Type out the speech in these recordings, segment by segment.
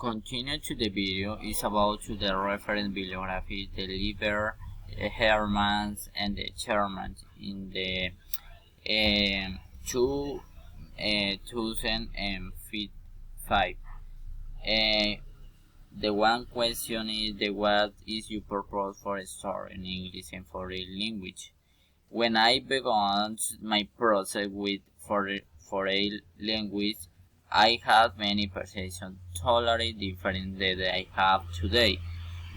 continue to the video is about to the reference bibliography delivered Hermans and the Shermans in the 2005. The one question is what is your purpose for studying English and foreign language? When I began my process with foreign language, I had many perceptions totally different than I have today.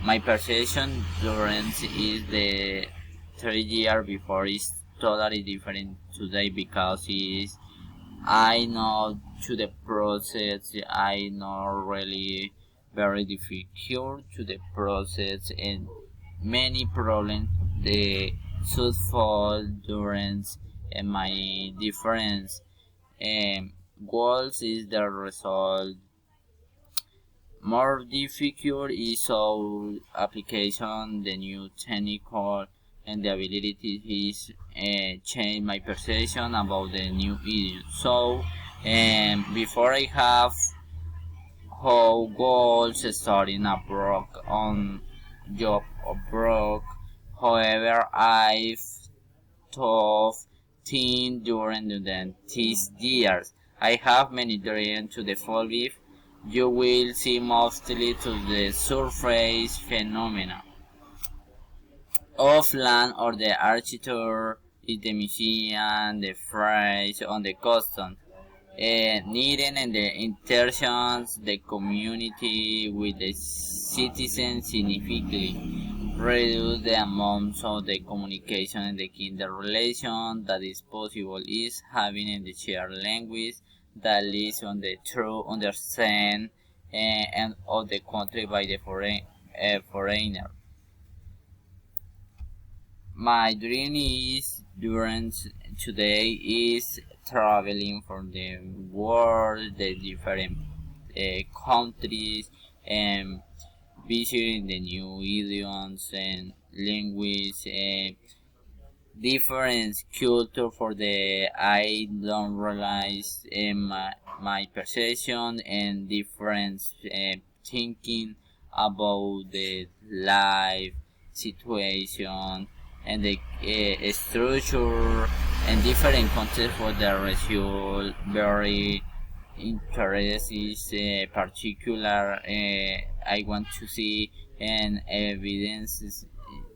My perception during is the 3 years before is totally different today because I know to the process I know really very difficult to the process and many problems the should fall during my different goals is the result. More difficult is our application, the new technical and the ability is change my perception about the new idiom. So before I have how goals starting abroad on job abroad, however I've thought teen during these years. I have many dreams to the fall with. You will see mostly to the surface phenomena of land or the architecture, is the museum, the phrase on the custom, needing and the interactions, the community with the citizens significantly reduce the amount of the communication and the kind of relation that is possible is having in the shared language that leads on the true understand and of the country by the foreigner. My dream is during today is traveling for the world, the different countries, and visiting the new idioms and language, different culture for the I don't realize my perception and different thinking about the life situation and the structure and different concepts for the result very interest is particular I want to see and evidence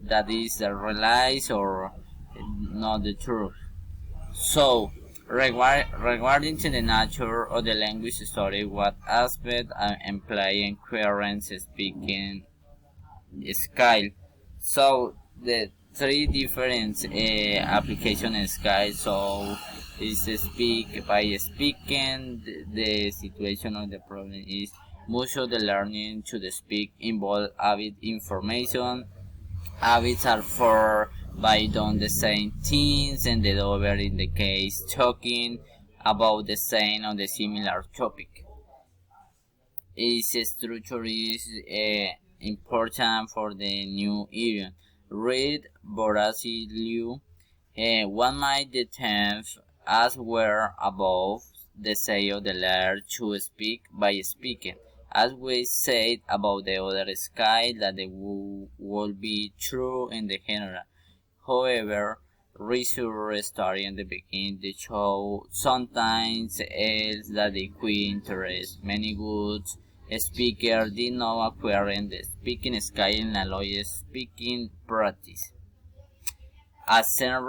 that is realized or not the truth. So regarding to the nature of the language study, what aspect implying current speaking style. So the three different application styles. So is speak by speaking. The situation of the problem is much of the learning to the speak involve avid information. Habits are for by doing the same things and the other in the case talking about the same or the similar topic. Its structure is important for the new era. Read voraciously. One might attempt as were above the say of the learner to speak by speaking. As we said about the other sky that the will be true in the general. However, research starting in the beginning the show sometimes is that the key interest many good speakers did not acquire in the speaking skill and allow speaking practice. As some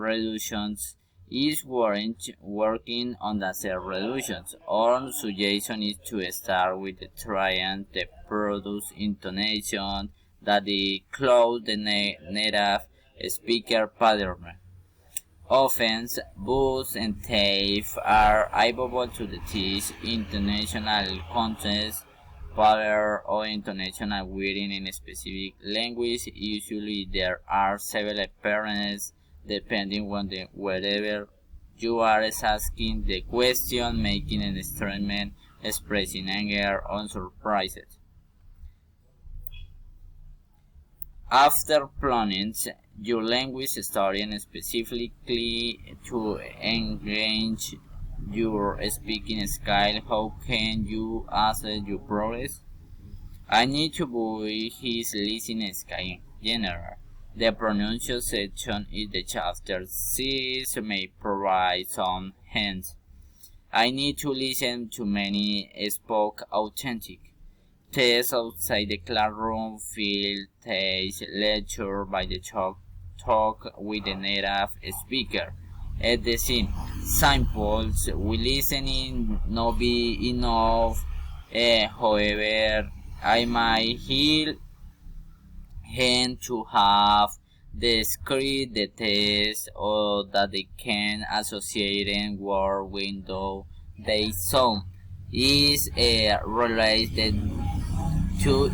reductions is working on the self reductions. Our suggestion is to start with the trying to produce intonation that the close the native speaker pattern. Often, books and tape are able to teach international context, pattern or international wording in a specific language. Usually, there are several parents depending on the wherever you are asking the question, making an statement, expressing anger or surprises. After planning your language study and specifically to engage your speaking style? How can you assess your progress? I need to build his listening skill in general. The pronunciation section in the chapter 6 may provide some hints. I need to listen to many spoke authentic. Tests outside the classroom, field tests, lecture by the talk with the native speaker. At the same samples, we listening not be enough. However, I might heal him to have the script, the test, or that they can associate in word window they saw is related to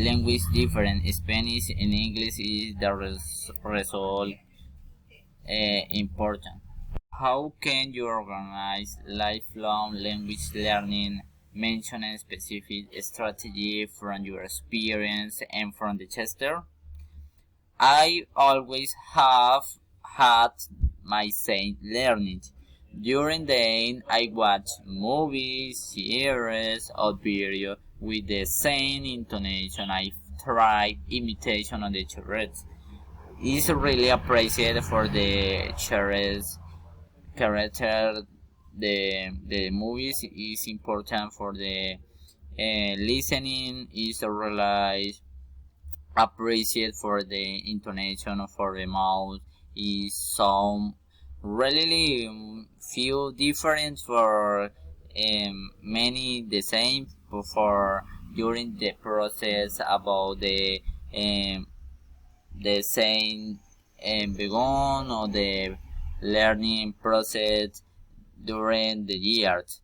language different. Spanish and English is the result important. How can you organize lifelong language learning? Mention a specific strategy from your experience and from the tester. I always have had my same learning. During the day, I watch movies, series, or video with the same intonation. I try imitation on the characters. It's really appreciated for the character. The movies is important for the listening. Is realized appreciate for the intonation for the mouth is some really few different for many the same for during the process about the same begun or the learning process during the years.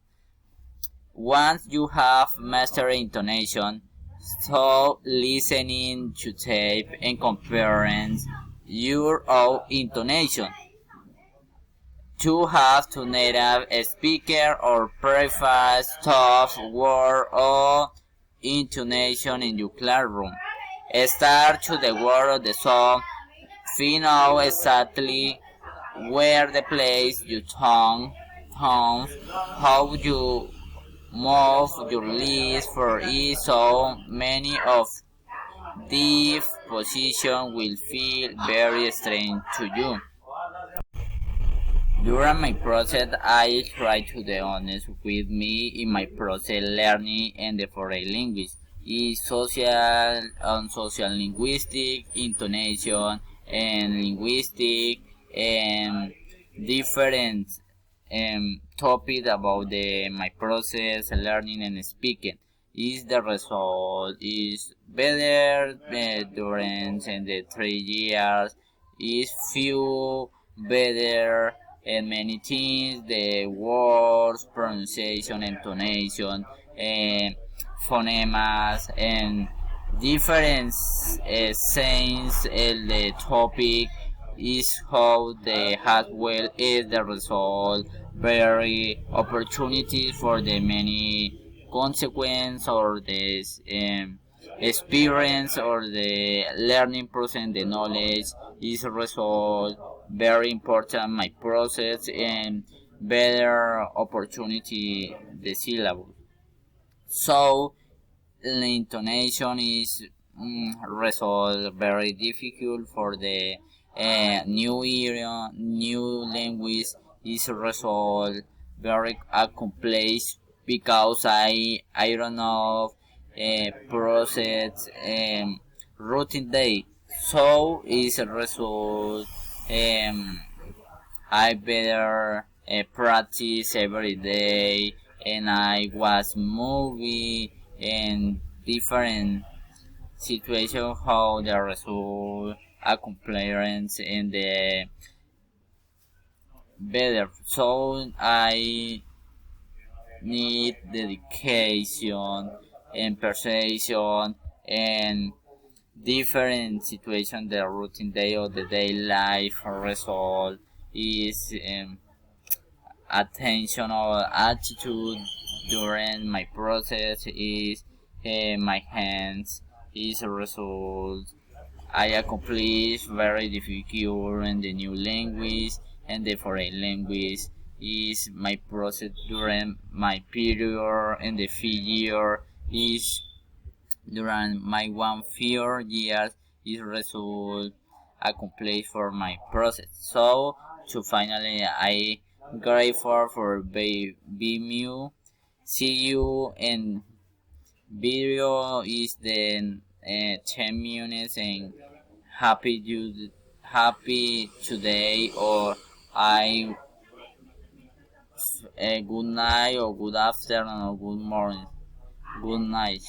Once you have mastered intonation, stop listening to tape and comparing your own intonation to have to native speaker or preface tough word or intonation in your classroom. Start to the word of the song. Find out exactly where the place your tongue, how you move your lips for each so many of these positions will feel very strange to you. During my process, I try to be honest with me in my process learning and the foreign language. Is social linguistic, intonation, and linguistic, and different topic about my process learning and speaking. Is the result is better during the 3 years? Is few better and many things? The words, pronunciation, intonation, and phonemas, and different sense. The topic is how the hardware is the result very opportunities for the many consequence or this experience or the learning process the knowledge is result very important my process and better opportunity the syllable. So the intonation is result very difficult for the new area, new language is result very accomplished because I don't know process routine day. So is a result I better practice every day and I watch movie and different situation how the result a compliance in the better. So I need dedication and persuasion and different situation the routine day or the day life result is attention or attitude during my process is my hands is a result I accomplish very difficult in the new language and the foreign language is my process during my period, and the failure is during my 1 4 years is result accomplished for my process. So to finally I grateful for being you. See you in video is the 10 minutes, and happy today, or I good night or good afternoon or good morning. Good night.